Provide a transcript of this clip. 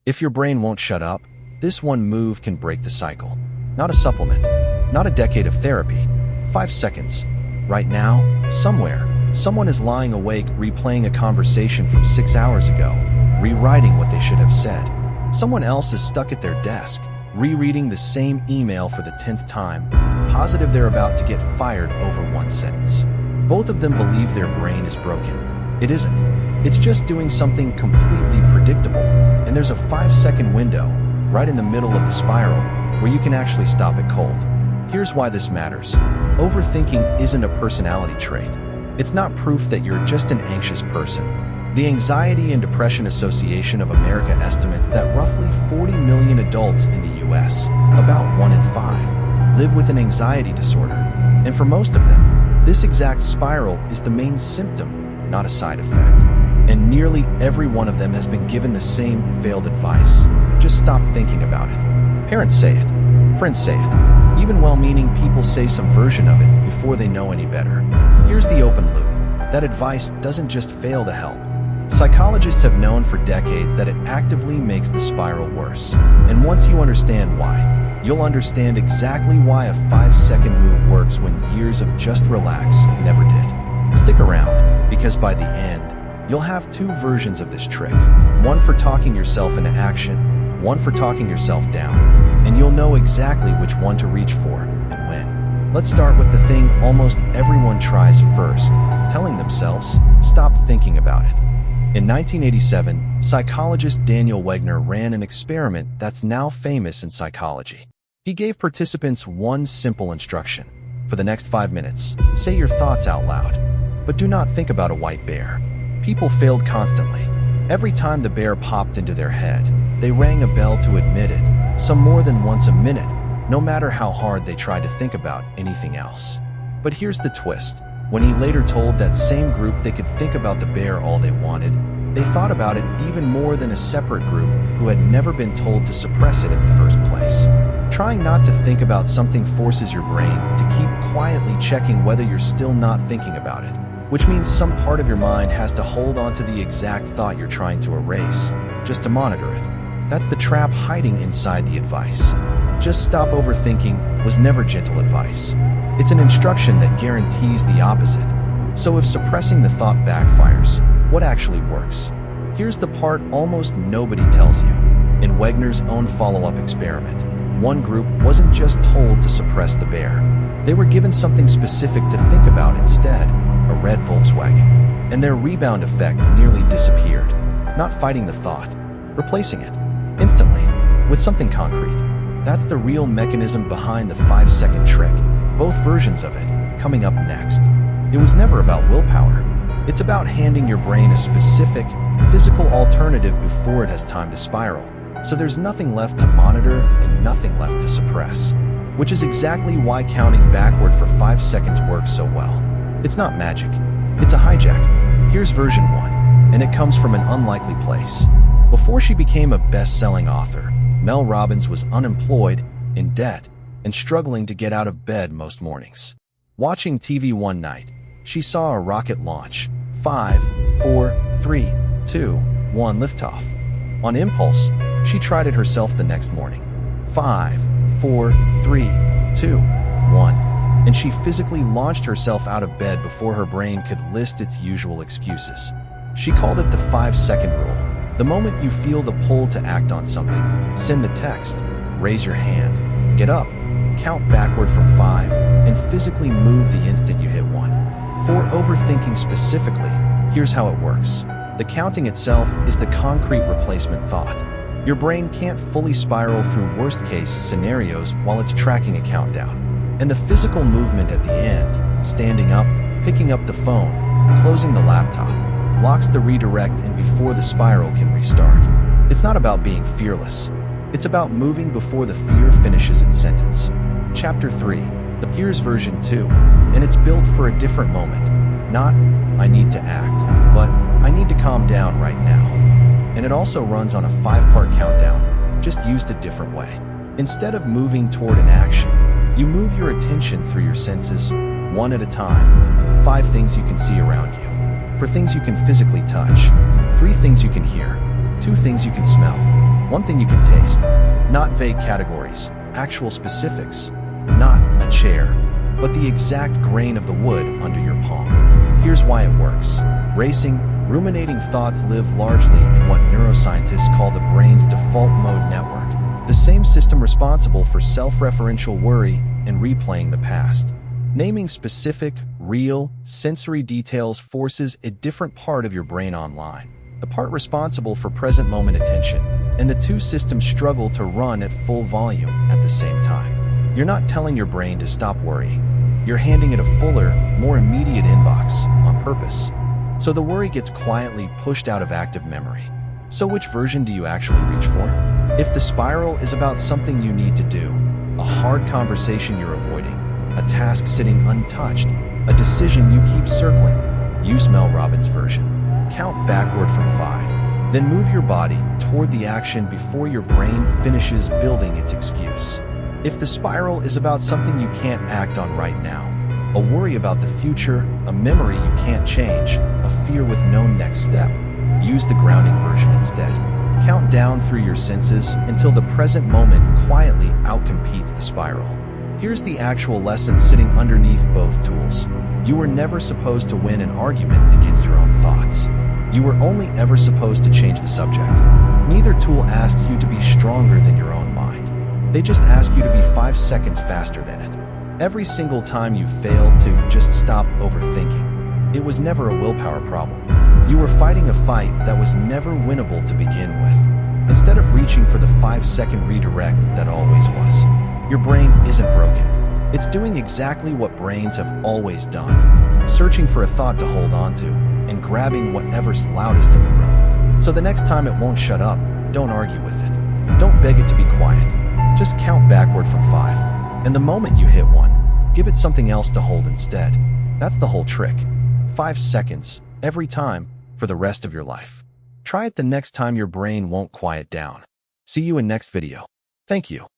If your brain won't shut up, this one move can break the cycle. Not a supplement, not a decade of therapy. 5 seconds. Right now, somewhere, someone is lying awake replaying a conversation from 6 hours ago, rewriting what they should have said. Someone else is stuck at their desk, rereading the same email for the 10th time, positive they're about to get fired over one sentence. Both of them believe their brain is broken. It isn't. It's just doing something completely predictable, and there's a 5-second window, right in the middle of the spiral, where you can actually stop it cold. Here's why this matters. Overthinking isn't a personality trait. It's not proof that you're just an anxious person. The Anxiety and Depression Association of America estimates that roughly 40 million adults in the US, about 1 in 5, live with an anxiety disorder. And for most of them, this exact spiral is the main symptom, not a side effect. And nearly every one of them has been given the same failed advice. Just stop thinking about it. Parents say it. Friends say it. Even well-meaning people say some version of it before they know any better. Here's the open loop. That advice doesn't just fail to help. Psychologists have known for decades that it actively makes the spiral worse. And once you understand why, you'll understand exactly why a 5-second move works when years of just relax never did. Stick around, because by the end, you'll have 2 versions of this trick. One for talking yourself into action, one for talking yourself down. And you'll know exactly which one to reach for and when. Let's start with the thing almost everyone tries first, telling themselves, stop thinking about it. In 1987, psychologist Daniel Wegner ran an experiment that's now famous in psychology. He gave participants one simple instruction. For the next 5 minutes, say your thoughts out loud. But do not think about a white bear. People failed constantly. Every time the bear popped into their head, they rang a bell to admit it, some more than once a minute, no matter how hard they tried to think about anything else. But here's the twist. When he later told that same group they could think about the bear all they wanted, they thought about it even more than a separate group who had never been told to suppress it in the first place. Trying not to think about something forces your brain to keep quietly checking whether you're still not thinking about it, which means some part of your mind has to hold on to the exact thought you're trying to erase, just to monitor it. That's the trap hiding inside the advice. Just stop overthinking was never gentle advice. It's an instruction that guarantees the opposite. So if suppressing the thought backfires, what actually works? Here's the part almost nobody tells you. In Wegner's own follow-up experiment, one group wasn't just told to suppress the bear. They were given something specific to think about instead, a red Volkswagen. And their rebound effect nearly disappeared. Not fighting the thought, replacing it, instantly, with something concrete. That's the real mechanism behind the 5-second trick. Both versions of it, coming up next. It was never about willpower. It's about handing your brain a specific, physical alternative before it has time to spiral. So there's nothing left to monitor and nothing left to suppress. Which is exactly why counting backward for 5 seconds works so well. It's not magic. It's a hijack. Here's version 1, and it comes from an unlikely place. Before she became a best-selling author, Mel Robbins was unemployed, in debt, and struggling to get out of bed most mornings. Watching TV one night, she saw a rocket launch. 5, 4, 3, 2, 1 liftoff. On impulse, she tried it herself the next morning. 5, 4, 3, 2, 1. And she physically launched herself out of bed before her brain could list its usual excuses. She called it the 5-second rule. The moment you feel the pull to act on something, send the text, raise your hand, get up, count backward from 5, and physically move the instant you hit 1. For overthinking specifically, here's how it works. The counting itself is the concrete replacement thought. Your brain can't fully spiral through worst-case scenarios while it's tracking a countdown. And the physical movement at the end, standing up, picking up the phone, closing the laptop, locks the redirect and before the spiral can restart. It's not about being fearless. It's about moving before the fear finishes its sentence. Chapter 3. Here's version 2, and it's built for a different moment. Not, I need to act, but I need to calm down right now. And it also runs on a 5-part countdown, just used a different way. Instead of moving toward an action, you move your attention through your senses, one at a time. 5 things you can see around you. 4 things you can physically touch. 3 things you can hear. 2 things you can smell. One thing you can taste. Not vague categories, actual specifics. Not a chair, but the exact grain of the wood under your palm. Here's why it works. Racing, ruminating thoughts live largely in what neuroscientists call the brain's default mode network, the same system responsible for self-referential worry and replaying the past. Naming specific, real, sensory details forces a different part of your brain online, the part responsible for present moment attention, and the two systems struggle to run at full volume at the same time. You're not telling your brain to stop worrying. You're handing it a fuller, more immediate inbox on purpose. So the worry gets quietly pushed out of active memory. So which version do you actually reach for? If the spiral is about something you need to do, a hard conversation you're avoiding, a task sitting untouched, a decision you keep circling, use Mel Robbins' version. Count backward from 5. Then move your body toward the action before your brain finishes building its excuse. If the spiral is about something you can't act on right now, a worry about the future, a memory you can't change, a fear with no next step, use the grounding version instead. Count down through your senses until the present moment quietly outcompetes the spiral. Here's the actual lesson sitting underneath both tools. You were never supposed to win an argument against your own thoughts. You were only ever supposed to change the subject. Neither tool asks you to be stronger than your own mind. They just ask you to be 5 seconds faster than it. Every single time you failed to just stop overthinking, it was never a willpower problem. You were fighting a fight that was never winnable to begin with, instead of reaching for the 5-second redirect that always was. Your brain isn't broken. It's doing exactly what brains have always done, searching for a thought to hold on to, and grabbing whatever's loudest in the room. So the next time it won't shut up, don't argue with it. Don't beg it to be quiet. Just count backward from 5. And the moment you hit 1, give it something else to hold instead. That's the whole trick. 5 seconds, every time, for the rest of your life. Try it the next time your brain won't quiet down. See you in next video. Thank you.